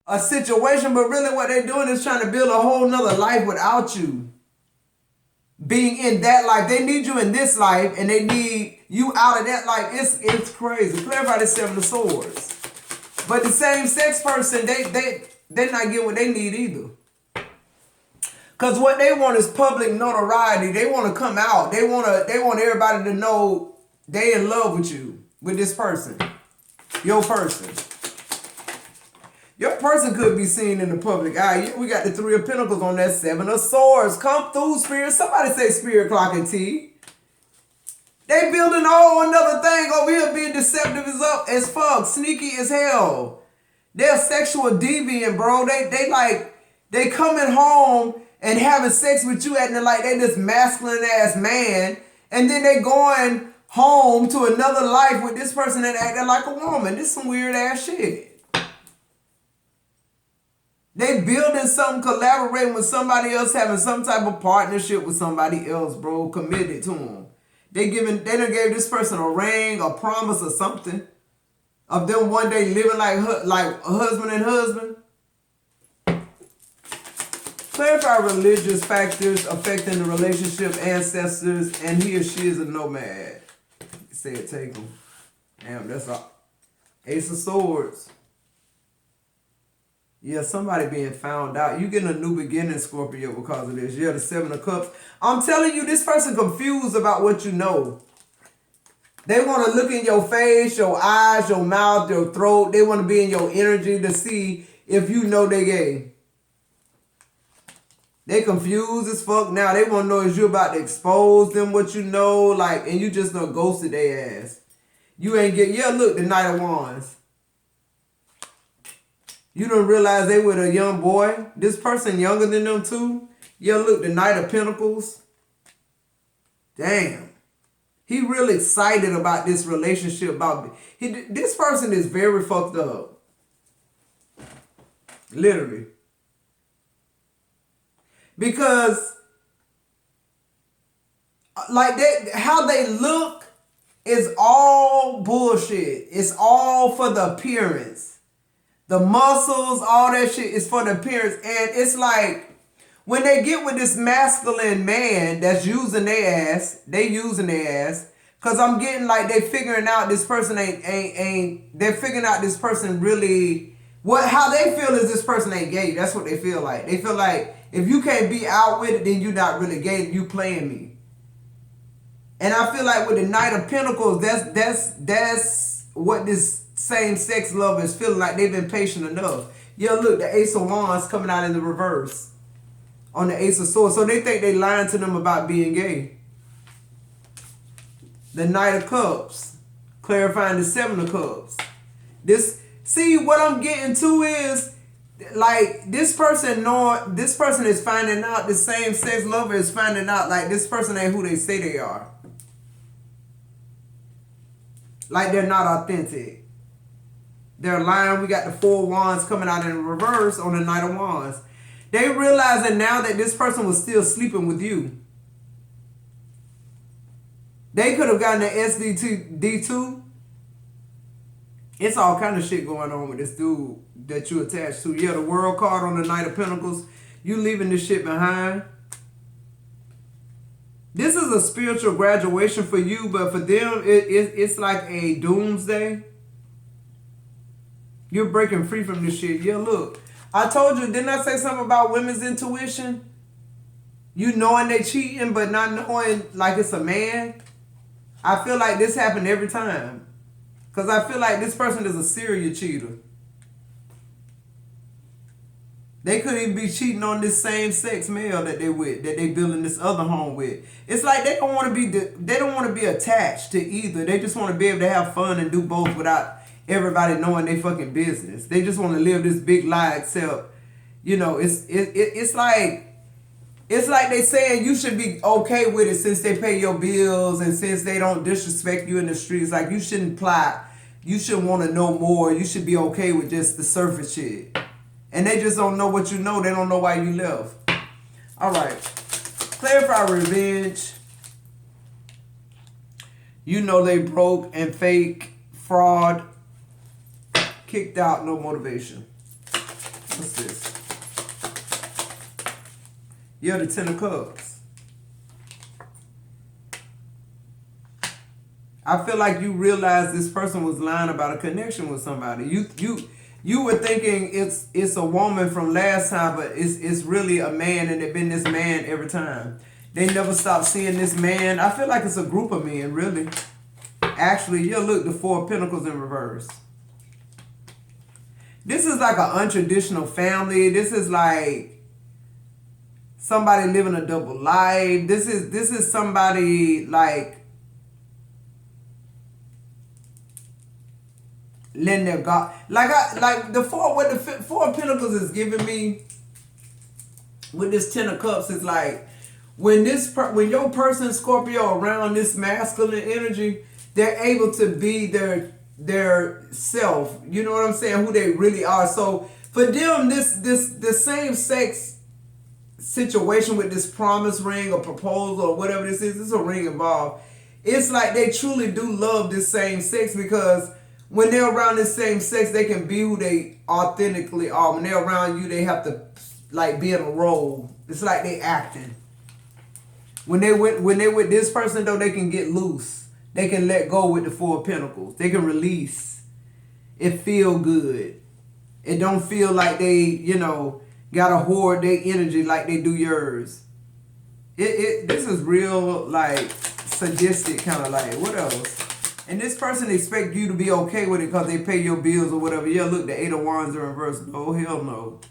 a situation, but really what they're doing is trying to build a whole nother life without you being in that life. They need you in this life, and they need you out of that life. It's crazy. Clarify the Seven of Swords. But the same sex person, they're not getting what they need either. Cause what they want is public notoriety. They want to come out. They want everybody to know they in love with you, with this person, your person. Your person could be seen in the public eye. We got the Three of Pentacles on that Seven of Swords. Come through, Spirit. Somebody say Spirit Clock and T. They building a whole another thing over here, being deceptive as fuck, sneaky as hell. They're sexual deviant, bro. They coming home and having sex with you acting like they this masculine ass man, and then they going home to another life with this person that acting like a woman. This is some weird ass shit. They building something, collaborating with somebody else, having some type of partnership with somebody else, bro, committed to them. They done gave this person a ring, a promise or something of them one day living like a husband and husband. Clarify religious factors affecting the relationship, ancestors, and he or she is a nomad. Say it, take them. Damn, that's all. Ace of Swords. Yeah, somebody being found out. You getting a new beginning, Scorpio, because of this. Yeah, the Seven of Cups. I'm telling you, this person confused about what you know. They want to look in your face, your eyes, your mouth, your throat. They want to be in your energy to see if you know they gay. They confused as fuck now. They want to know is you about to expose them what you know, like, and you just done ghosted their ass. You ain't get, yeah, look, the Knight of Wands. You don't realize they with a young boy. This person younger than them too. Yeah, look, the Knight of Pentacles. Damn. He really excited about this relationship. This person is very fucked up. Literally. Because like how they look is all bullshit. It's all for the appearance. The muscles, all that shit is for the appearance. And it's like, when they get with this masculine man that's using their ass, they using their ass. Cause I'm getting like they figuring out this person they're figuring out this person really, how they feel is this person ain't gay. That's what they feel like. They feel like if you can't be out with it, then you're not really gay, you playing me. And I feel like with the Knight of Pentacles, that's what this same-sex lovers feeling like. They've been patient enough. Yeah, look, the Ace of Wands coming out in the reverse on the Ace of Swords. So they think they lying to them about being gay. The Knight of Cups, clarifying the Seven of Cups. See, what I'm getting to is, like, this person is finding out, the same-sex lover is finding out, like, this person ain't who they say they are. Like, they're not authentic. They're lying. We got the Four of Wands coming out in reverse on the Knight of Wands. They realizing now that this person was still sleeping with you. They could have gotten the SDD2. It's all kind of shit going on with this dude that you attached to. Yeah, the World card on the Knight of Pentacles. You leaving this shit behind. This is a spiritual graduation for you, but for them, it's like a doomsday. You're breaking free from this shit. Yeah, look. I told you, didn't I say something about women's intuition? You knowing they cheating, but not knowing like it's a man. I feel like this happened every time. Because I feel like this person is a serial cheater. They could even be cheating on this same sex male that they building this other home with. It's like they don't want to be attached to either. They just want to be able to have fun and do both without everybody knowing they fucking business. They just want to live this big lie, except, you know, it's like they saying you should be okay with it since they pay your bills and since they don't disrespect you in the streets. Like, you shouldn't plot. You shouldn't want to know more. You should be okay with just the surface shit. And they just don't know what you know. They don't know why you left. All right. Clarify revenge. You know they broke and fake, fraud, kicked out, no motivation. What's this? You're the Ten of Cups. I feel like you realized this person was lying about a connection with somebody. You were thinking it's a woman from last time, but it's really a man, and they've been this man every time. They never stop seeing this man. I feel like it's a group of men, really. Actually, you look, the Four of Pentacles in reverse. This is like an untraditional family. This is like somebody living a double life. This is somebody like letting their God, like the Four of Pentacles is giving me with this Ten of Cups is like when your person Scorpio around this masculine energy, they're able to be their self. You know what I'm saying? Who they really are. So for them, the same sex situation with this promise ring or proposal or whatever this is a ring involved. It's like they truly do love this same sex, because when they're around the same sex, they can be who they authentically are. When they're around you, they have to like be in a role. It's like they acting. When they with this person though, they can get loose. They can let go with the Four of Pentacles. They can release. It feel good. It don't feel like they, gotta hoard their energy like they do yours. This is real like sadistic kind of like, what else? And this person expect you to be okay with it because they pay your bills or whatever. Yeah, look, the Eight of Wands in reverse. No, hell no.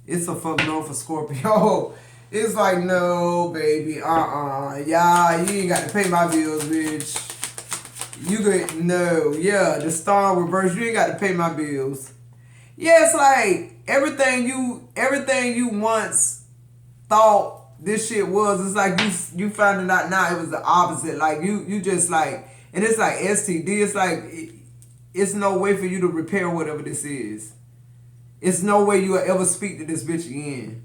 It's a fuck no for Scorpio. It's like, no, baby, yeah, you ain't got to pay my bills, bitch. You could, no, yeah, the Star in reverse, you ain't got to pay my bills. Yeah, it's like everything you once thought this shit was, it's like you found it out now. It was the opposite. Like you just like, and it's like STD. It's like it's no way for you to repair whatever this is. It's no way you will ever speak to this bitch again.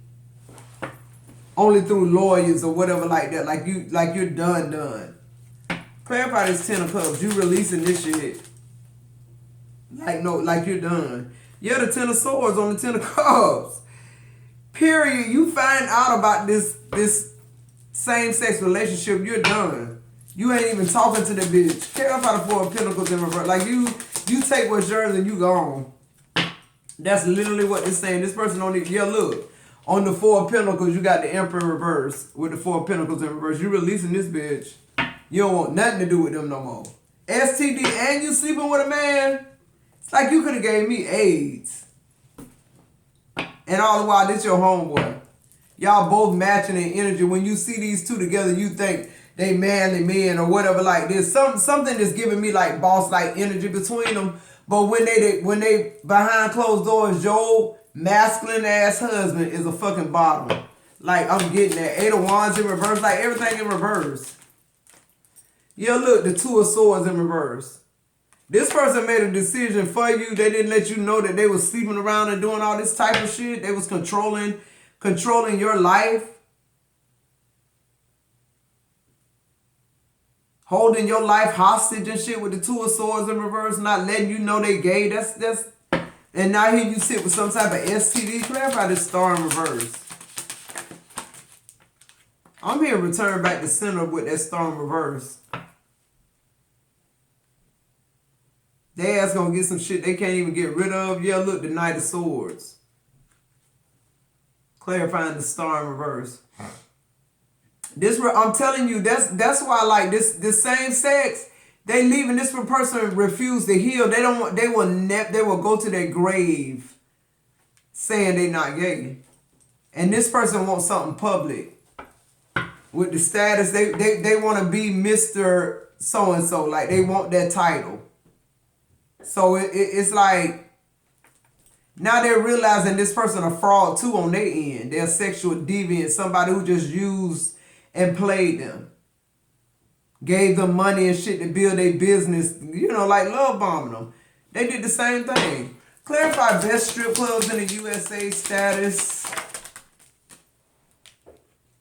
Only through lawyers or whatever like that. Like you're done. Clarify this Ten of Cups. You releasing this shit. Like you're done. You're the Ten of Swords on the Ten of Cups. Period. You find out about this same-sex relationship, you're done. You ain't even talking to the bitch. Clarify the Four of Pentacles in reverse. Like you take what's yours and you gone. That's literally what they're saying. This person don't need, yeah, look. On the Four of Pentacles, you got the Emperor in reverse with the Four of Pentacles in reverse. You releasing this bitch. You don't want nothing to do with them no more. STD and you sleeping with a man? It's like you could have gave me AIDS. And all the while, this your homeboy. Y'all both matching in energy. When you see these two together, you think they manly men or whatever like this. Something that's giving me like boss-like energy between them. But when they behind closed doors, your masculine ass husband is a fucking bottom. Like I'm getting that. Eight of Wands in reverse, like everything in reverse. Yeah, look, the Two of Swords in reverse. This person made a decision for you. They didn't let you know that they was sleeping around and doing all this type of shit. They was controlling your life. Holding your life hostage and shit with the Two of Swords in reverse, not letting you know they gay. That's and now here you sit with some type of STD. Clarify this Star in reverse. I'm here to return back to center with that Star in reverse. They ass gonna get some shit they can't even get rid of. Yeah, look, the Knight of Swords. Clarifying the Star in reverse. I'm telling you, that's why like this same sex, they leaving this person refuse to heal. They will go to their grave saying they not gay. And this person wants something public. With the status, they want to be Mr. So-and-so. Like they want that title. So it's like now they're realizing this person a fraud too on their end. They're a sexual deviant, somebody who just used and played them. Gave them money and shit to build their business, like love bombing them. They did the same thing. Clarify best strip clubs in the USA status.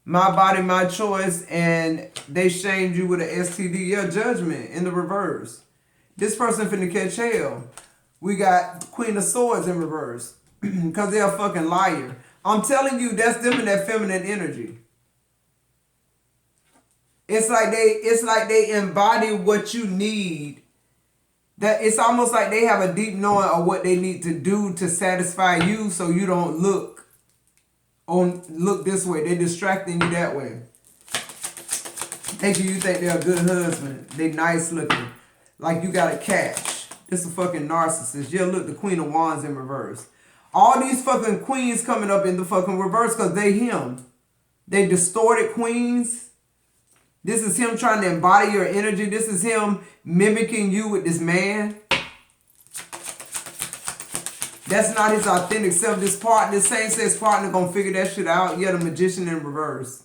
My body, my choice, and they shamed you with an STD. Yeah, judgment in the reverse. This person finna catch hell. We got Queen of Swords in reverse. Because they're a fucking liar. I'm telling you, that's them in that feminine energy. It's like they embody what you need. That it's almost like they have a deep knowing of what they need to do to satisfy you, so you don't look this way. They're distracting you that way. Making you think they're a good husband. They nice looking. Like you got a catch. This a fucking narcissist. Yeah, look, the Queen of Wands in reverse. All these fucking queens coming up in the fucking reverse because they him. They distorted queens. This is him trying to embody your energy. This is him mimicking you with this man. That's not his authentic self. This same-sex partner gonna figure that shit out. Yeah, the Magician in reverse.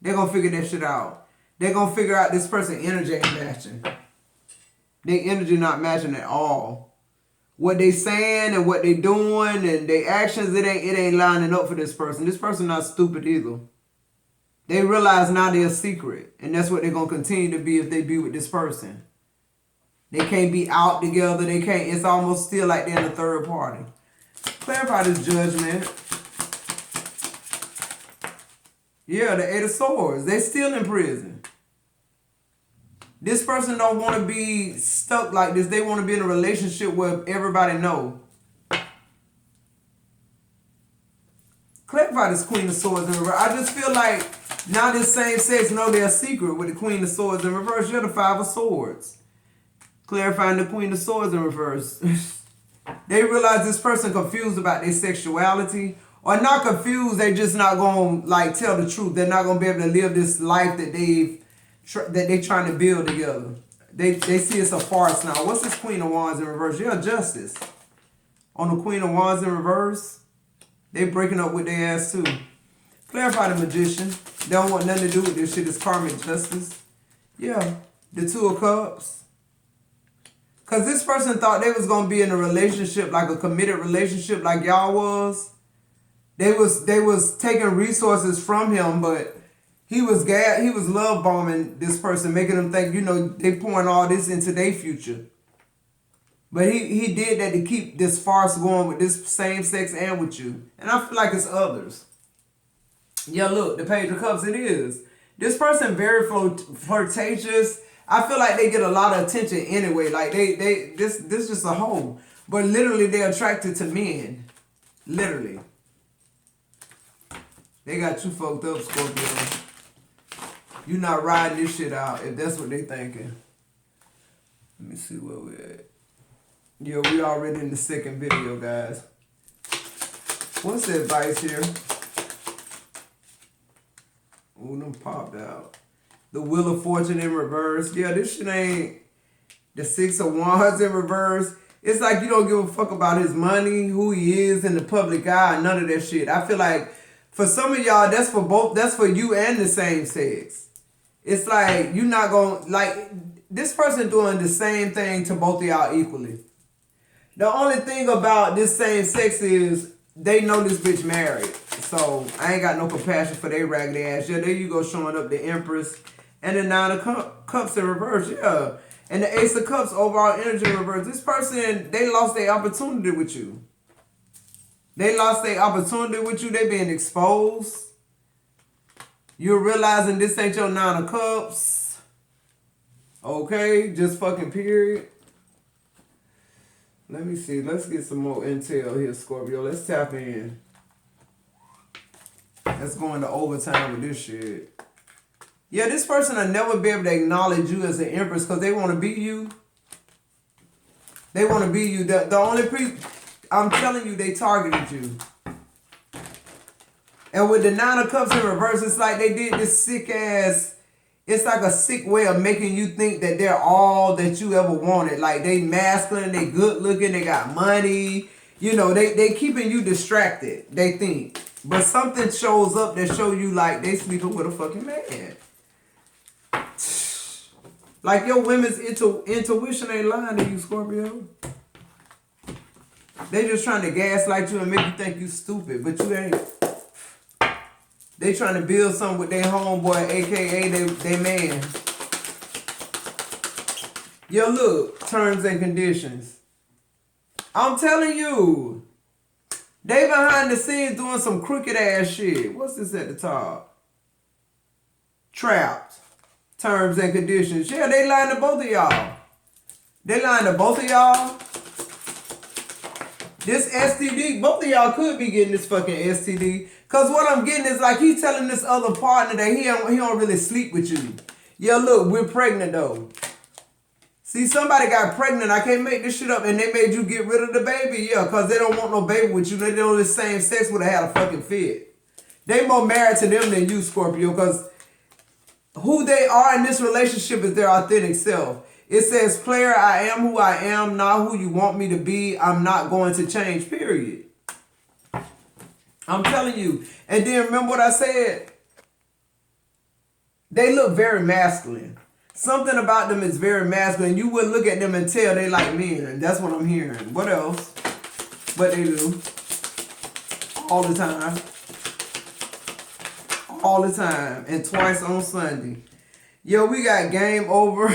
They're gonna figure that shit out. They're gonna figure out this person's energy ain't matching. Their energy not matching at all. What they saying and what they doing and their actions, it ain't lining up for this person. This person not stupid either. They realize now they're a secret. And that's what they're going to continue to be if they be with this person. They can't be out together. They can't. It's almost still like they're in a third party. Clarify this judgment. Yeah, the Eight of Swords. They still in prison. This person don't want to be stuck like this. They want to be in a relationship where everybody know. Clarify this Queen of Swords in reverse. I just feel like now this same sex know their secret with the Queen of Swords in reverse. You're the Five of Swords. Clarifying the Queen of Swords in reverse. They realize this person confused about their sexuality. Or not confused, they just not going to like tell the truth. They're not going to be able to live this life that they trying to build together. They see it's a farce now. What's this Queen of Wands in reverse? You're Justice. On the Queen of Wands in reverse, they breaking up with their ass too. Clarify the Magician. They don't want nothing to do with this shit. It's karmic justice. Yeah. The Two of Cups. Because this person thought they was going to be in a relationship, like a committed relationship like y'all was. They was taking resources from him, but he was love bombing this person, making them think, you know, they pouring all this into their future. But he did that to keep this farce going with this same sex and with you. And I feel like it's others. Yeah, look, the Page of Cups, it is. This person very flirtatious. I feel like they get a lot of attention anyway. Like this just a hoe. But literally they're attracted to men. Literally. They got you fucked up, Scorpio. You not riding this shit out if that's what they thinking. Let me see where we at. Yeah, we already in the second video, guys. What's the advice here? Oh, them popped out. The Wheel of Fortune in reverse. Yeah, this shit ain't the Six of Wands in reverse. It's like you don't give a fuck about his money, who he is in the public eye, none of that shit. I feel like for some of y'all, that's for you and the same sex. It's like you not gonna, like, this person doing the same thing to both of y'all equally. The only thing about this same sex is they know this bitch married. So I ain't got no compassion for their raggedy ass. Yeah, there you go, showing up the Empress and the Nine of Cups in reverse. Yeah. And the Ace of Cups overall energy in reverse. This person, they lost their opportunity with you. They lost their opportunity with you. They being exposed. You're realizing this ain't your Nine of Cups. Okay, just fucking period. Let me see. Let's get some more intel here, Scorpio. Let's tap in. Let's go into overtime with this shit. Yeah, this person will never be able to acknowledge you as an Empress because they want to be you. They want to be you. The only I'm telling you, they targeted you. And with the Nine of Cups in reverse, it's like they did this sick ass. It's like a sick way of making you think that they're all that you ever wanted. Like they masculine, they good looking, they got money. You know, they keeping you distracted, they think. But something shows up that show you like they sleeping with a fucking man. Like your women's intuition ain't lying to you, Scorpio. They just trying to gaslight you and make you think you stupid, but you ain't. They trying to build something with their homeboy, aka they man. Yo, look, terms and conditions. I'm telling you. They behind the scenes doing some crooked ass shit. What's this at the top? Trapped. Terms and conditions. Yeah, they lying to both of y'all. They lying to both of y'all. This STD, both of y'all could be getting this fucking STD. Cause what I'm getting is like he's telling this other partner that he don't really sleep with you. Yeah, look, we're pregnant though. See, somebody got pregnant. I can't make this shit up. And they made you get rid of the baby. Yeah, because they don't want no baby with you. They know the same sex would have had a fucking fit. They more married to them than you, Scorpio. Because who they are in this relationship is their authentic self. It says, player, I am who I am, not who you want me to be. I'm not going to change, period. I'm telling you. And then remember what I said? They look very masculine. Something about them is very masculine. You wouldn't look at them and tell they like men. That's what I'm hearing. What else? But they do. All the time. All the time. And twice on Sunday. Yo, we got game over.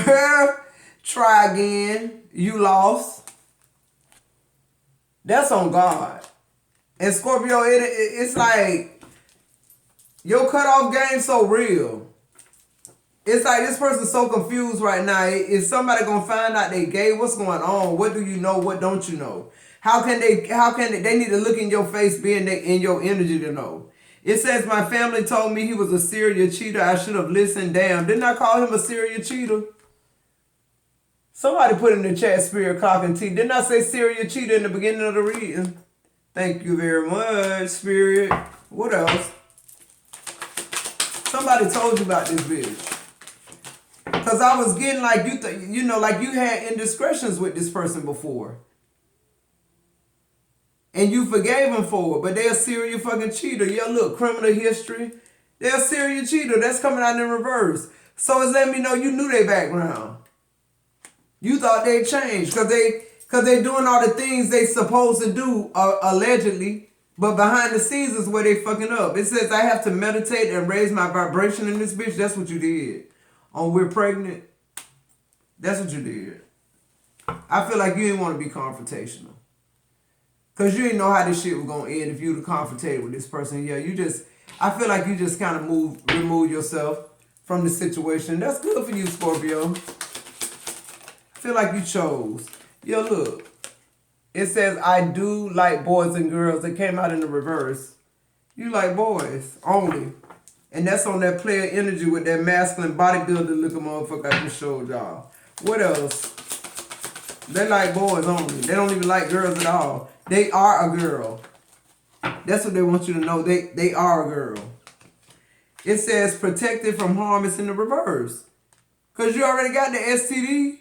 Try again. You lost. That's on God. And Scorpio, it's like your cutoff game so real. It's like this person's so confused right now. Is somebody gonna find out they gay? What's going on? What do you know? What don't you know? How can they need to look in your face, being in your energy to know? It says my family told me he was a serial cheater. I should have listened. Damn, didn't I call him a serial cheater? Somebody put in the chat Spirit Clock and T. Didn't I say serial cheater in the beginning of the reading? Thank you very much, Spirit. What else? Somebody told you about this bitch. Because I was getting like, like you had indiscretions with this person before. And you forgave him for it. But they're a serial fucking cheater. Yeah, look, criminal history. They're a serial cheater. That's coming out in reverse. So it's letting me know you knew their background. You thought they'd change. Because they doing all the things they supposed to do, allegedly. But behind the scenes is where they fucking up. It says I have to meditate and raise my vibration in this bitch. That's what you did. On We're Pregnant. That's what you did. I feel like you didn't want to be confrontational. Because you didn't know how this shit was going to end if you would have confrontated with this person. Yeah, I feel like you just kind of remove yourself from the situation. That's good for you, Scorpio. I feel like you chose. Yo, look. It says, I do like boys and girls. It came out in the reverse. You like boys only. And that's on that player energy with that masculine bodybuilder looking motherfucker I just showed y'all. What else? They like boys only. They don't even like girls at all. They are a girl. That's what they want you to know. They are a girl. It says protected from harm. It's in the reverse. Because you already got the STD.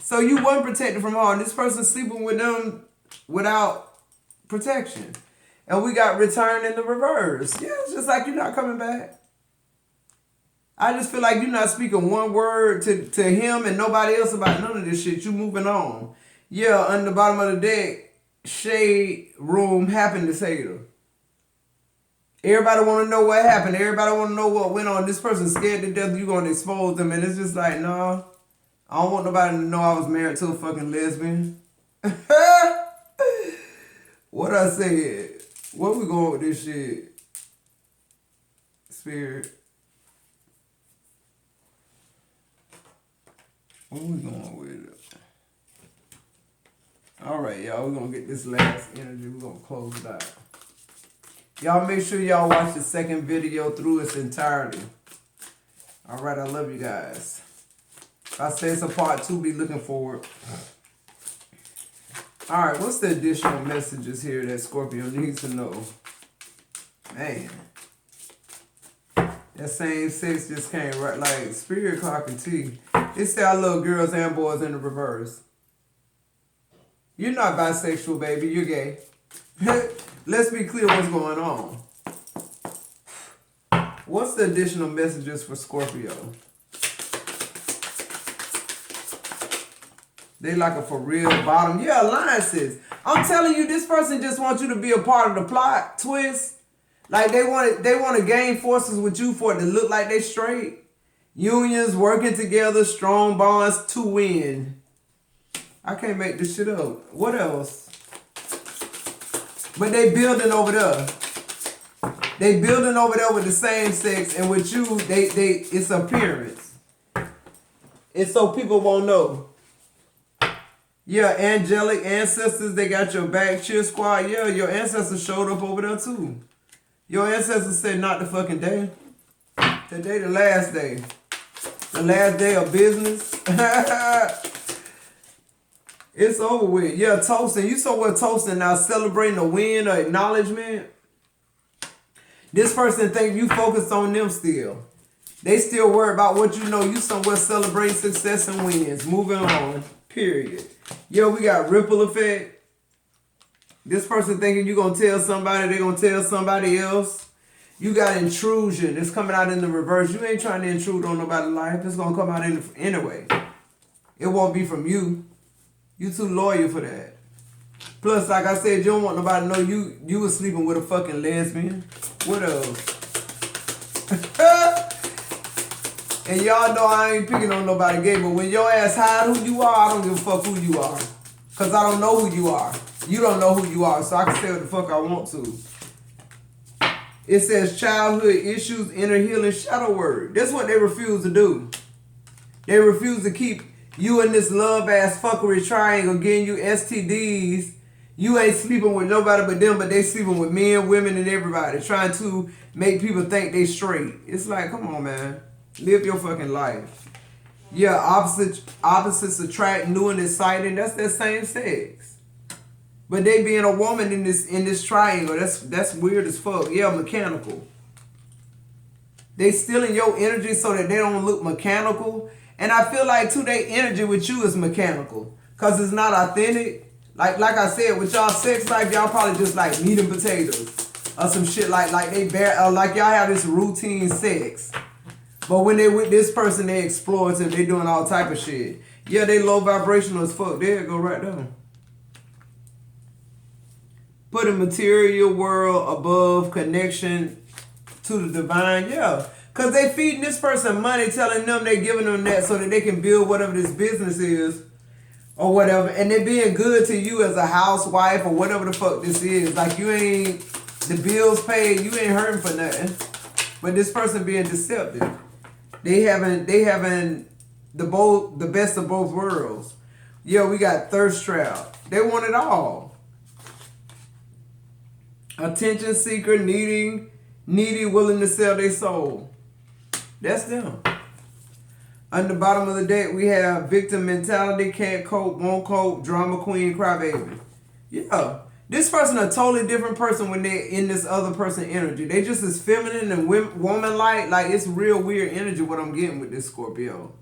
So you weren't protected from harm. This person's sleeping with them without protection. And we got return in the reverse. Yeah, it's just like you're not coming back. I just feel like you're not speaking one word to him and nobody else about none of this shit. You moving on. Yeah, on the bottom of the deck, shade room happened to say to. Everybody want to know what happened. Everybody want to know what went on. This person's scared to death you're going to expose them. And it's just like, no, I don't want nobody to know I was married to a fucking lesbian. What I said. Where we going with this shit? Spirit. Where we going with it? Alright, y'all. We're going to get this last energy. We're going to close it out. Y'all make sure y'all watch the second video through its entirety. Alright, I love you guys. If I say it's a part 2, be looking forward. Alright, what's the additional messages here that Scorpio needs to know? Man. That same sex just came right like Spirit Clock and T. It said I love girls and boys in the reverse. You're not bisexual, baby. You're gay. Let's be clear what's going on. What's the additional messages for Scorpio? They like a for real bottom. Yeah, alliances. I'm telling you, this person just wants you to be a part of the plot twist. Like they want to gain forces with you for it to look like they straight. Unions working together, strong bonds to win. I can't make this shit up. What else? But they building over there. They building over there with the same sex, and with you, they it's appearance. It's so people won't know. Yeah, angelic ancestors, they got your back. Cheer squad, yeah, your ancestors showed up over there too. Your ancestors said not the fucking day. Today the last day. The last day of business. It's over with. Yeah, toasting. You saw what toasting now, celebrating a win or acknowledgement. This person think you focused on them still. They still worry about what you know. You somewhere celebrating success and wins. Moving on. Period. Yo, we got ripple effect. This person thinking you gonna tell somebody, they gonna tell somebody else. You got intrusion. It's coming out in the reverse. You ain't trying to intrude on nobody's life. It's gonna come out anyway. It won't be from you. You too loyal for that. Plus, like I said, you don't want nobody to know you was sleeping with a fucking lesbian. What else? And y'all know I ain't picking on nobody gay, but when your ass hide who you are, I don't give a fuck who you are. Because I don't know who you are. You don't know who you are, so I can say what the fuck I want to. It says childhood issues, inner healing, shadow work. That's what they refuse to do. They refuse to keep you in this love-ass fuckery triangle, getting you STDs. You ain't sleeping with nobody but them, but they sleeping with men, women, and everybody. Trying to make people think they straight. It's like, come on, man. Live your fucking life. Yeah, opposites attract, new and exciting. That's that same sex. But they being a woman in this triangle, that's weird as fuck. Yeah, mechanical. They stealing your energy so that they don't look mechanical. And I feel like too, their energy with you is mechanical. Cause it's not authentic. Like I said, with y'all sex life, y'all probably just like meat and potatoes. Or some shit like like y'all have this routine sex. But when they with this person, they explorative, they doing all type of shit. Yeah, they low vibrational as fuck. There it go right there. Put a material world above connection to the divine. Yeah. Because they feeding this person money, telling them they giving them that so that they can build whatever this business is. Or whatever. And they being good to you as a housewife or whatever the fuck this is. Like you ain't, the bills paid, you ain't hurting for nothing. But this person being deceptive. They having the best of both worlds. Yeah, we got thirst trap. They want it all. Attention seeker, needy, willing to sell their soul. That's them. On the bottom of the deck, we have victim mentality, can't cope, won't cope, drama queen, crybaby. Yeah. This person a totally different person when they're in this other person energy. They just as feminine and woman-like. Like, it's real weird energy what I'm getting with this Scorpio.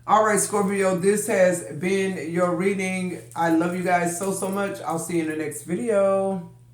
All right, Scorpio, this has been your reading. I love you guys so much. I'll see you in the next video.